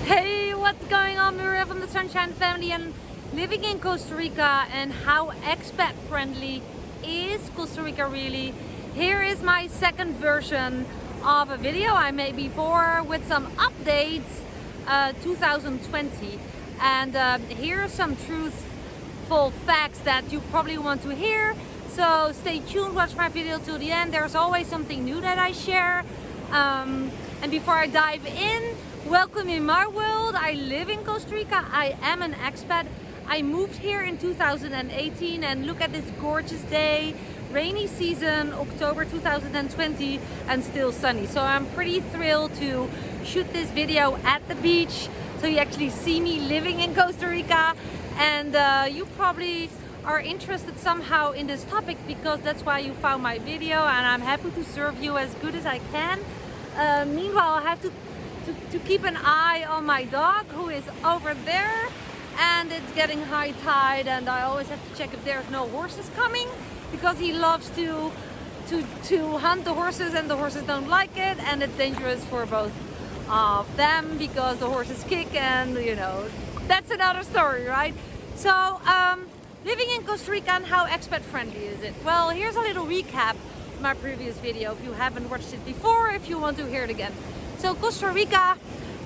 Hey, what's going on? Maria from the Sunshine Family and living in Costa Rica, and how expat friendly is Costa Rica really? Here is my second version of a video I made before with some updates 2020, and here are some truthful facts that you probably want to hear. So stay tuned, watch my video till the end. There's always something new that I share. And before I dive in, welcome in my world. I live in Costa Rica. I am an expat. I moved here in 2018, and look at this gorgeous day. Rainy season, October 2020, and still sunny. So I'm pretty thrilled to shoot this video at the beach, so you actually see me living in Costa Rica. And you probably are interested somehow in this topic because that's why you found my video, and I'm happy to serve you as good as I can. Meanwhile, I have to keep an eye on my dog, who is over there, and it's getting high tide, and I always have to check if there's no horses coming, because he loves to hunt the horses, and the horses don't like it, and it's dangerous for both of them because the horses kick, and you know, that's another story, right? So living in Costa Rica and how expat friendly is it? Well, here's a little recap of my previous video if you haven't watched it before, if you want to hear it again. So Costa Rica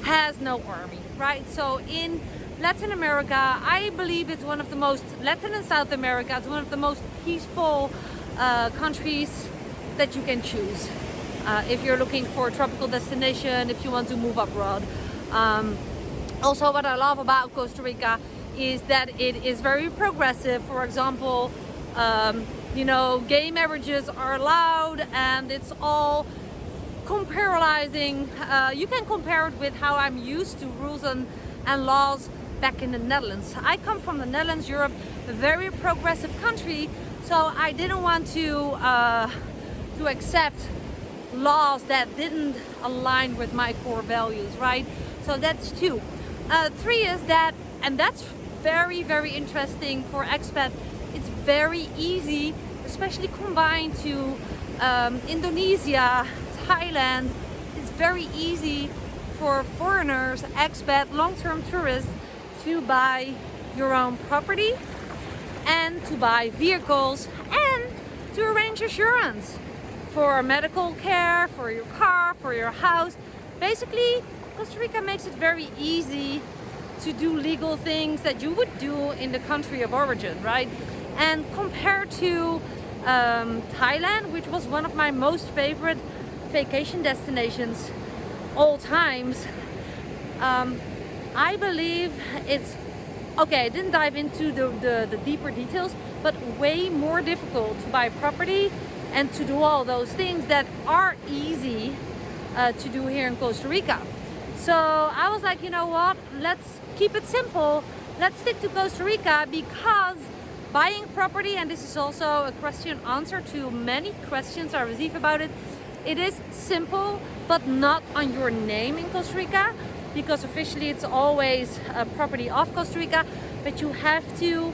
has no army, right? So in Latin America, I believe it's one of the most, Latin and South America, it's one of the most peaceful countries that you can choose if you're looking for a tropical destination, if you want to move abroad. Also, what I love about Costa Rica is that it is very progressive. For example, you know, gay marriages are allowed, and it's all comparalizing. You can compare it with how I'm used to rules and laws back in the Netherlands. I come from the Netherlands, Europe, a very progressive country, so I didn't want to accept laws that didn't align with my core values, right? So that's two. Three is that, and that's very, very interesting for expat, it's very easy, especially combined to Indonesia, Thailand. It's very easy for foreigners, expat, long-term tourists to buy your own property and to buy vehicles and to arrange insurance for medical care, for your car, for your house. Basically, Costa Rica makes it very easy to do legal things that you would do in the country of origin, right? And compared to Thailand, which was one of my most favorite vacation destinations all times, I believe it's okay. I didn't dive into the deeper details, but way more difficult to buy property and to do all those things that are easy to do here in Costa Rica. So I was like, you know what, let's keep it simple. Let's stick to Costa Rica, because buying property, and this is also a question answer to many questions I receive about it, it is simple, but not on your name in Costa Rica, because officially it's always a property of Costa Rica, but you have to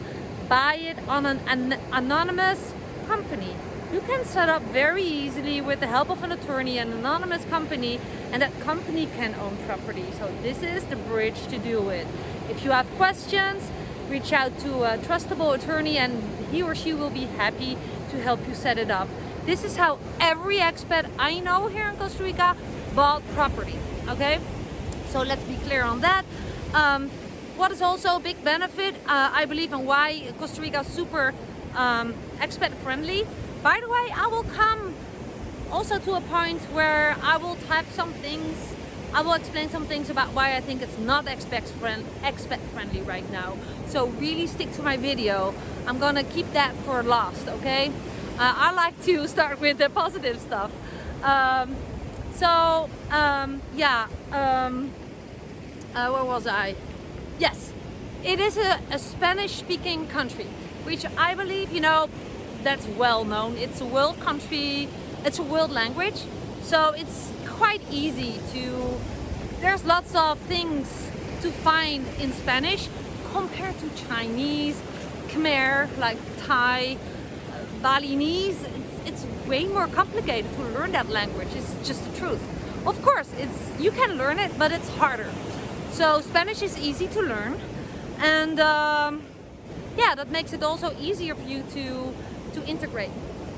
buy it on an anonymous company. You can set up very easily with the help of an attorney, an anonymous company, and that company can own property. So this is the bridge to do it. If you have questions, reach out to a trustable attorney, and he or she will be happy to help you set it up. This is how every expat I know here in Costa Rica bought property, okay? So let's be clear on that. What is also a big benefit, I believe, and why Costa Rica is super expat friendly. By the way, I will come also to a point where I will type some things, I will explain some things about why I think it's not expat friendly right now. So really stick to my video. I'm gonna keep that for last, okay? I like to start with the positive stuff. Where was I? Yes, it is a Spanish-speaking country, which I believe, you know, that's well known. It's a world country, it's a world language, so it's quite easy to, there's lots of things to find in Spanish compared to Chinese, Khmer, like Thai, Balinese. It's way more complicated to learn that language. It's just the truth. Of course, you can learn it, but it's harder. So Spanish is easy to learn, and yeah, that makes it also easier for you to integrate.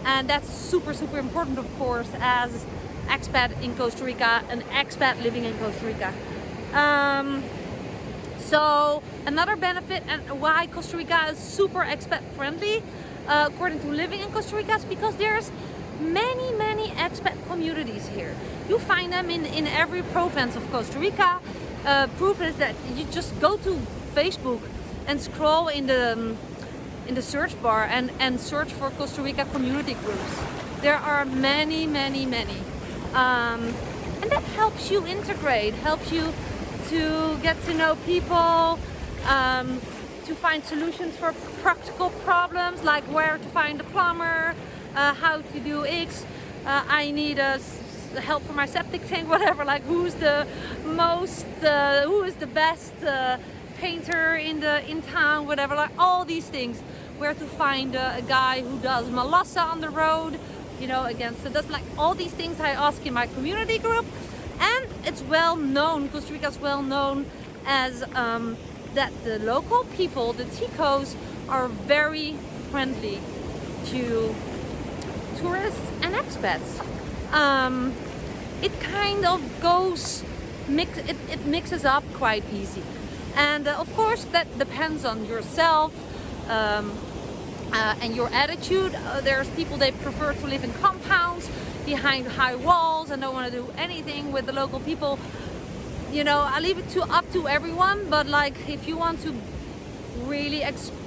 And that's super important, of course, as expat in Costa Rica, an expat living in Costa Rica. So another benefit and why Costa Rica is super expat friendly, according to living in Costa Rica, is because there's many expat communities here. You find them in every province of Costa Rica. Proof is that you just go to Facebook and scroll in the search bar and search for Costa Rica community groups. There are many. And that helps you integrate, helps you to get to know people, to find solutions for practical problems like where to find a plumber, how to do X, I need help for my septic tank, whatever, like who is the best painter in town, whatever, like all these things, where to find a guy who does malasa on the road, you know, against the dust, like all these things I ask in my community group. And it's well known, Costa Rica is well known as that the local people, the Ticos, are very friendly to tourists and expats. It kind of goes, it mixes up quite easy. And of course that depends on yourself and your attitude. There's people, they prefer to live in compounds behind high walls and don't want to do anything with the local people. You know, I leave it up to everyone, but like if you want to really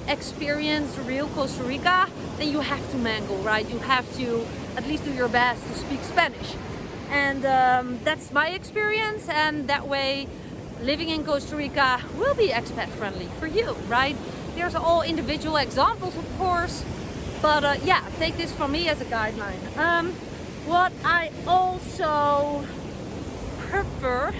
experience real Costa Rica, then you have to mingle, right? You have to at least do your best to speak Spanish. And that's my experience, and that way living in Costa Rica will be expat friendly for you, right? There's all individual examples, of course, but yeah, take this from me as a guideline. What I also prefer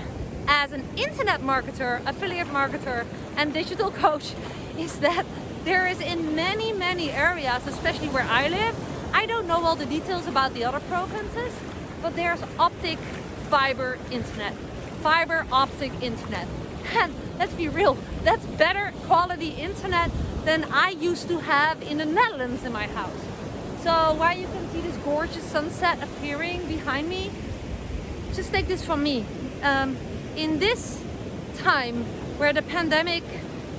as an internet marketer, affiliate marketer, and digital coach is that there is in many areas, especially where I live, I don't know all the details about the other provinces, but there's optic fiber internet, fiber optic internet. And let's be real, that's better quality internet than I used to have in the Netherlands in my house. So while you can see this gorgeous sunset appearing behind me, just take this from me. In this time where the pandemic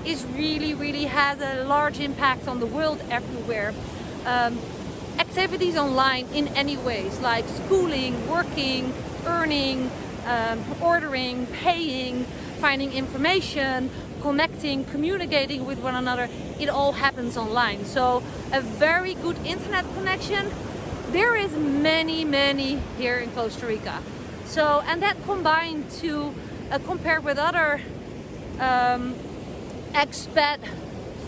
is really has a large impact on the world everywhere, activities online in any ways, like schooling, working, earning, ordering, paying, finding information, connecting, communicating with one another, it all happens online. So a very good internet connection, there is many here in Costa Rica. So, and that combined to compared with other expat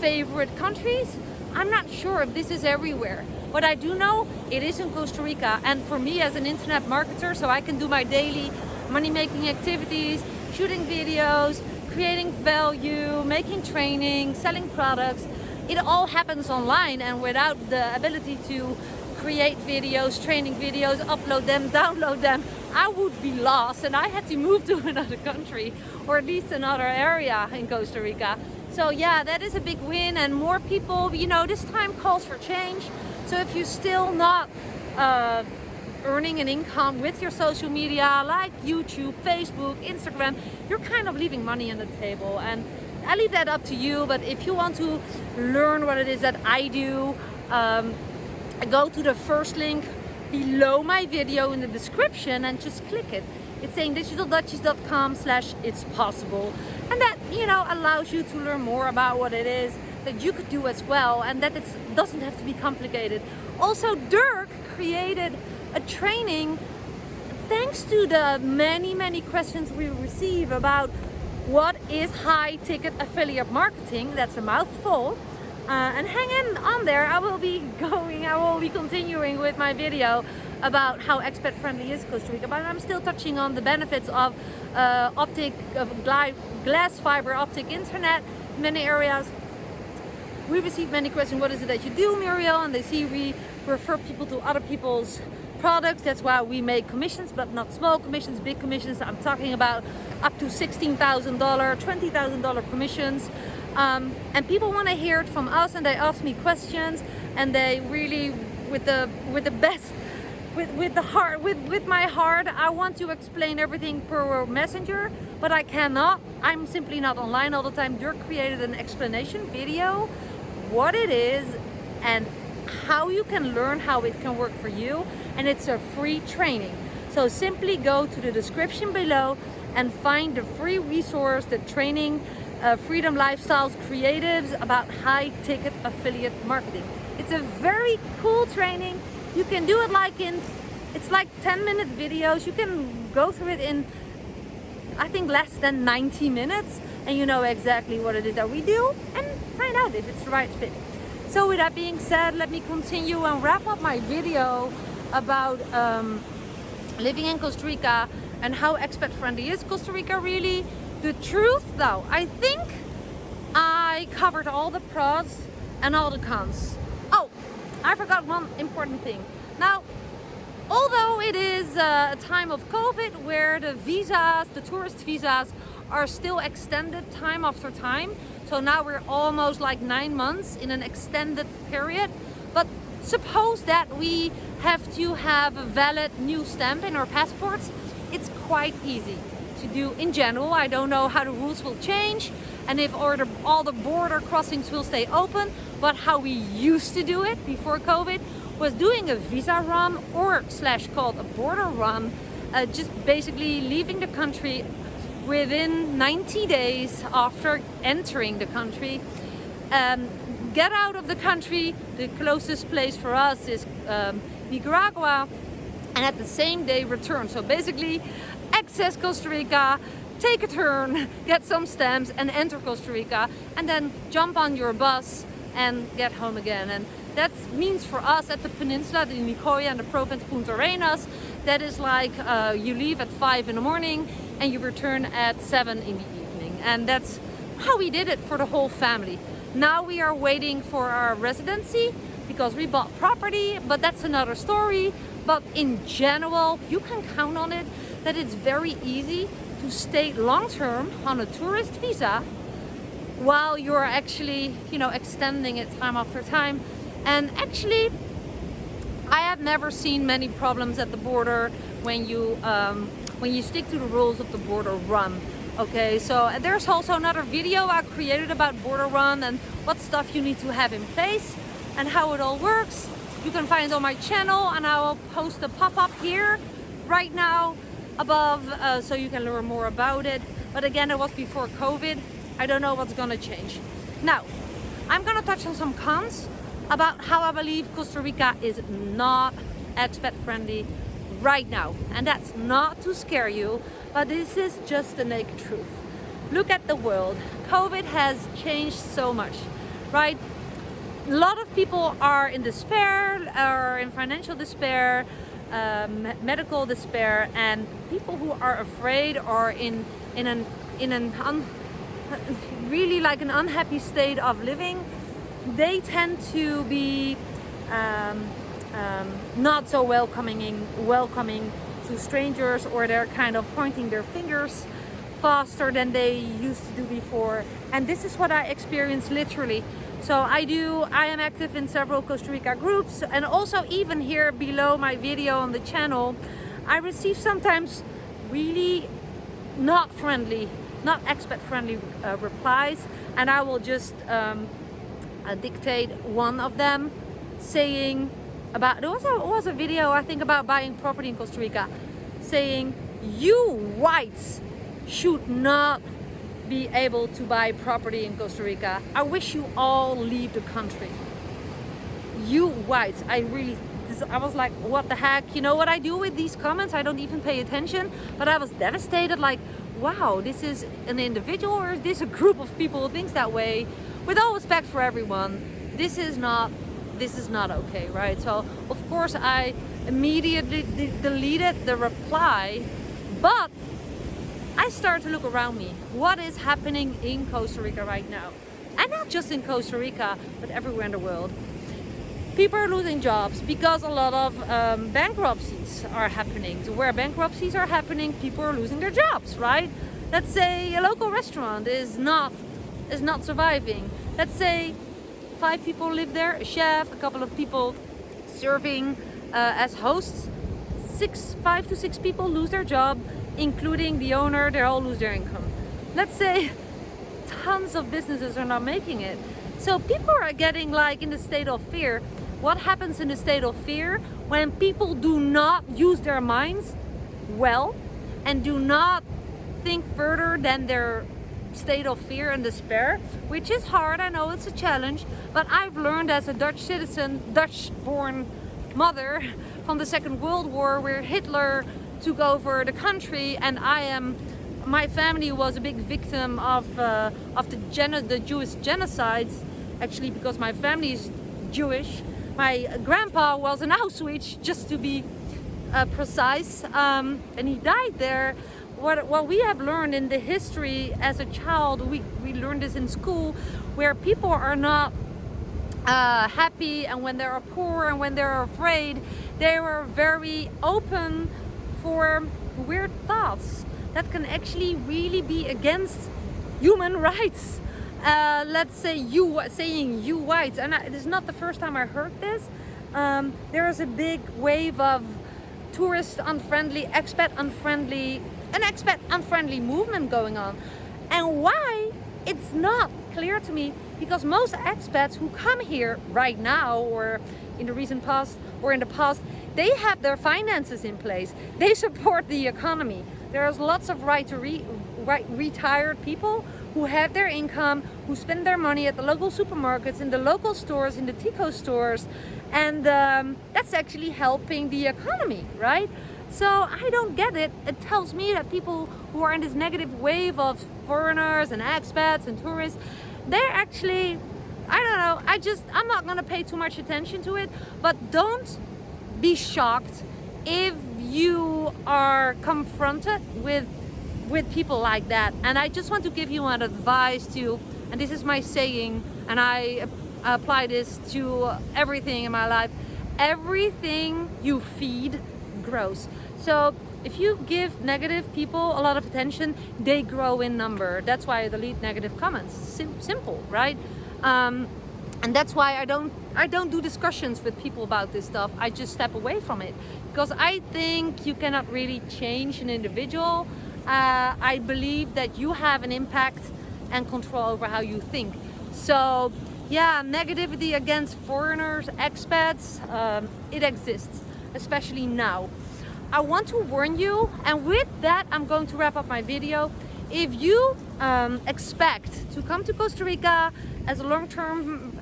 favorite countries, I'm not sure if this is everywhere. But I do know it is in Costa Rica, and for me as an internet marketer, so I can do my daily money-making activities, shooting videos, creating value, making training, selling products, it all happens online, and without the ability to create videos, training videos, upload them, download them, I would be lost and I had to move to another country or at least another area in Costa Rica. So yeah, that is a big win, and more people, you know, this time calls for change. So if you're still not earning an income with your social media like YouTube, Facebook, Instagram, you're kind of leaving money on the table, and I leave that up to you. But if you want to learn what it is that I do, go to the first link below my video in the description and just click it. It's saying digitaldutchies.com/it's possible, and that, you know, allows you to learn more about what it is that you could do as well, and that it doesn't have to be complicated. Also, Dirk created a training thanks to the many questions we receive about what is high ticket affiliate marketing. That's a mouthful. And hang on there, I will be continuing with my video about how expat friendly is Costa Rica, but I'm still touching on the benefits of glass fiber optic internet in many areas. We receive many questions, what is it that you do, Muriel? And they see we refer people to other people's products. That's why we make commissions, but not small commissions, big commissions. I'm talking about up to $16,000, $20,000 commissions. And people want to hear it from us, and they ask me questions, and they really, with the best, with the heart, with my heart, I want to explain everything per messenger, but I cannot. I'm simply not online all the time. Dirk created an explanation video, what it is, and how you can learn how it can work for you, and it's a free training. So simply go to the description below and find the free resource, the training, Freedom Lifestyles Creatives about high ticket affiliate marketing. It's a very cool training. You can do it it's like 10-minute videos. You can go through it in, I think, less than 90 minutes, and you know exactly what it is that we do and find out if it's the right fit. So with that being said, let me continue and wrap up my video about living in Costa Rica and how expat friendly is Costa Rica really. The truth though, I think I covered all the pros and all the cons. Oh, I forgot one important thing. Now, although it is a time of COVID where the visas, the tourist visas, are still extended time after time. So now we're almost like 9 months in an extended period. But suppose that we have to have a valid new stamp in our passports. It's quite easy to do in general. I don't know how the rules will change and if all the border crossings will stay open. But how we used to do it before COVID was doing a visa run or / called a border run, just basically leaving the country within 90 days after entering the country. Get out of the country. The closest place for us is Nicaragua, and at the same day return. So basically access Costa Rica, take a turn, get some stamps and enter Costa Rica, and then jump on your bus and get home again. And that means for us at the peninsula, the Nicoya and the province Punta Arenas, that is like you leave at 5 in the morning and you return at 7 in the evening. And that's how we did it for the whole family. Now we are waiting for our residency because we bought property, but that's another story. But in general, you can count on it that it's very easy to stay long-term on a tourist visa while you're actually, extending it time after time. And actually, I have never seen many problems at the border when you stick to the rules of the border run. Okay, so there's also another video I created about border run and what stuff you need to have in place and how it all works. You can find it on my channel, and I will post a pop-up here right now above so you can learn more about it. But again, it was before COVID. I don't know what's gonna change. Now, I'm gonna touch on some cons about how I believe Costa Rica is not expat friendly right now. And that's not to scare you, but this is just the naked truth. Look at the world. COVID has changed so much, right? A lot of people are in despair, are in financial despair, medical despair, and people who are afraid or in really like an unhappy state of living, they tend to be not so welcoming to strangers, or they're kind of pointing their fingers faster than they used to do before. And this is what I experienced literally. So I am active in several Costa Rica groups, and also even here below my video on the channel, I receive sometimes really not expat friendly replies, and I will just dictate one of them saying about, there was a video I think about buying property in Costa Rica, saying you whites should not be able to buy property in Costa Rica. I wish you all leave the country. You whites. I was like, what the heck? You know what I do with these comments? I don't even pay attention, but I was devastated, like, wow, this is an individual, or is this a group of people who thinks that way? With all respect for everyone, this is not okay, right? So of course I immediately deleted the reply, but I started to look around me. What is happening in Costa Rica right now? And not just in Costa Rica, but everywhere in the world. people are losing jobs because a lot of bankruptcies are happening. So where bankruptcies are happening, people are losing their jobs, right? Let's say a local restaurant is not surviving. Let's say 5 people live there, a chef, a couple of people serving as hosts. 5 to 6 people lose their job, including the owner. They all lose their income. Let's say tons of businesses are not making it. So people are getting like in the state of fear. What happens in the state of fear when people do not use their minds well and do not think further than their state of fear and despair, which is hard. I know it's a challenge, but I've learned as a Dutch citizen, Dutch-born mother from the Second World War, where Hitler took over the country, and my family was a big victim of the Jewish genocides. Actually, because my family is Jewish, my grandpa was an Auschwitz, just to be precise, and he died there. What we have learned in the history as a child, we learned this in school, where people are not happy, and when they're poor and when they're afraid, they were very open for weird thoughts that can actually really be against human rights. Let's say saying you whites, and it is not the first time I heard this. There is a big wave of tourist unfriendly, expat unfriendly movement going on. And why? It's not clear to me, because most expats who come here right now or in the recent past or in the past, they have their finances in place. They support the economy. There's lots of retired people who have their income, who spend their money at the local supermarkets, in the local stores, in the Tico stores, and that's actually helping the economy, right? So I don't get it. It tells me that people who are in this negative wave of foreigners and expats and tourists, they're actually, I don't know, I'm not gonna pay too much attention to it, but don't be shocked if you are confronted with people like that. And I just want to give you an advice too, and this is my saying, and I apply this to everything in my life. Everything you feed grows. So if you give negative people a lot of attention, they grow in number. That's why I delete negative comments. Simple, right? And that's why I don't do discussions with people about this stuff. I just step away from it, because I think you cannot really change an individual. I believe that you have an impact and control over how you think. So yeah, negativity against foreigners, expats, it exists, especially now. I want to warn you, and with that I'm going to wrap up my video. If you expect to come to Costa Rica as a long-term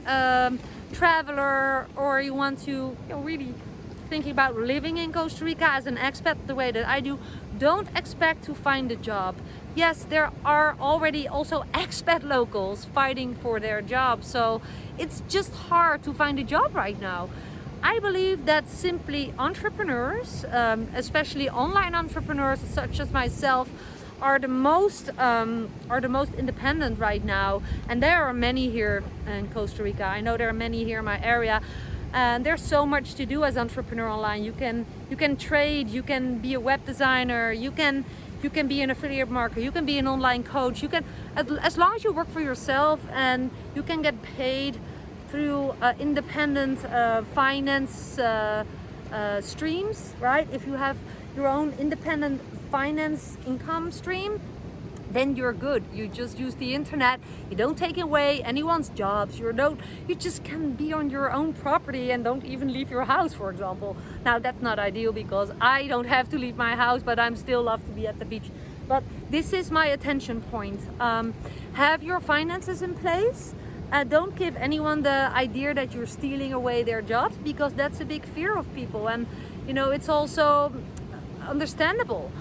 traveler, or you want to really thinking about living in Costa Rica as an expat the way that I do, don't expect to find a job. Yes, there are already also expat locals fighting for their jobs, so it's just hard to find a job right now. I believe that simply entrepreneurs, especially online entrepreneurs such as myself, are the most independent right now, and there are many here in Costa Rica. I know there are many here in my area, and there's so much to do as entrepreneur online. You can trade, you can be a web designer, you can be an affiliate marketer, you can be an online coach. You can, as long as you work for yourself, and you can get paid through independent finance streams, right? If you have your own independent finance income stream, then you're good. You just use the internet. You don't take away anyone's jobs. You just can be on your own property and don't even leave your house, for example. Now that's not ideal, because I don't have to leave my house, but I'm still love to be at the beach. But this is my attention point. Have your finances in place. Don't give anyone the idea that you're stealing away their jobs, because that's a big fear of people, and it's also understandable.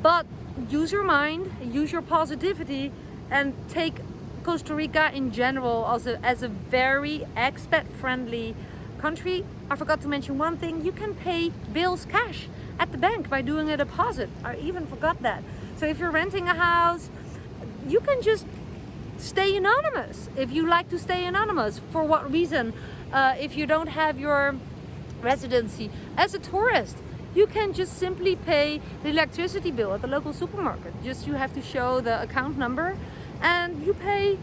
But use your mind, use your positivity, and take Costa Rica in general as a very expat friendly country. I forgot to mention one thing: you can pay bills cash at the bank by doing a deposit. I even forgot that. So if you're renting a house, you can just stay anonymous if you like to stay anonymous. For what reason? If you don't have your residency as a tourist, you can just simply pay the electricity bill at the local supermarket. Just you have to show the account number and you pay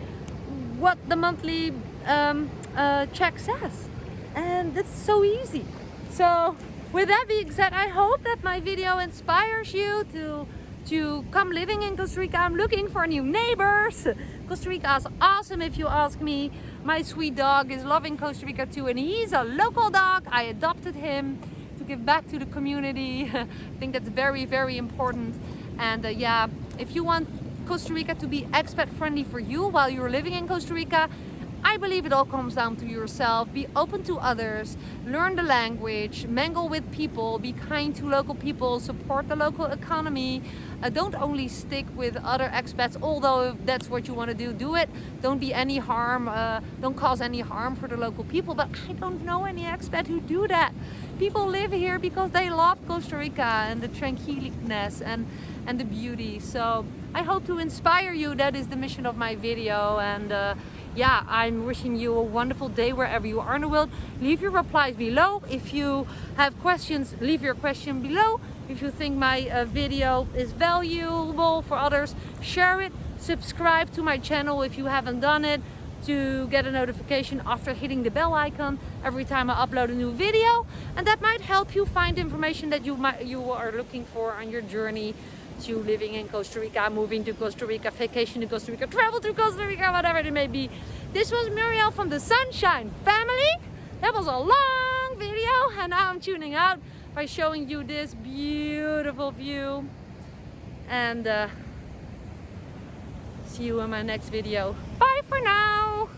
what the monthly check says. And that's so easy. So with that being said, I hope that my video inspires you to come living in Costa Rica. I'm looking for new neighbors. Costa Rica is awesome if you ask me. My sweet dog is loving Costa Rica too, and he's a local dog. I adopted him to give back to the community. I think that's very, very important. And yeah, if you want Costa Rica to be expat friendly for you while you're living in Costa Rica, I believe it all comes down to yourself. Be open to others, learn the language, mingle with people, be kind to local people, support the local economy. Don't only stick with other expats, although if that's what you want to do it. Don't be any harm, don't cause any harm for the local people. But I don't know any expat who do that. People live here because they love Costa Rica and the tranquilness and the beauty. So I hope to inspire you. That is the mission of my video. And yeah, I'm wishing you a wonderful day wherever you are in the world. Leave your replies below. If you have questions, leave your question below. If you think my video is valuable for others, share it. Subscribe to my channel if you haven't done it, to get a notification after hitting the bell icon every time I upload a new video. And that might help you find information that you are looking for on your journey to living in Costa Rica, moving to Costa Rica, vacation to Costa Rica, travel to Costa Rica, whatever it may be. This was Muriel from the Sunshine Family. That was a long video, and now I'm tuning out by showing you this beautiful view. And see you in my next video. Bye for now.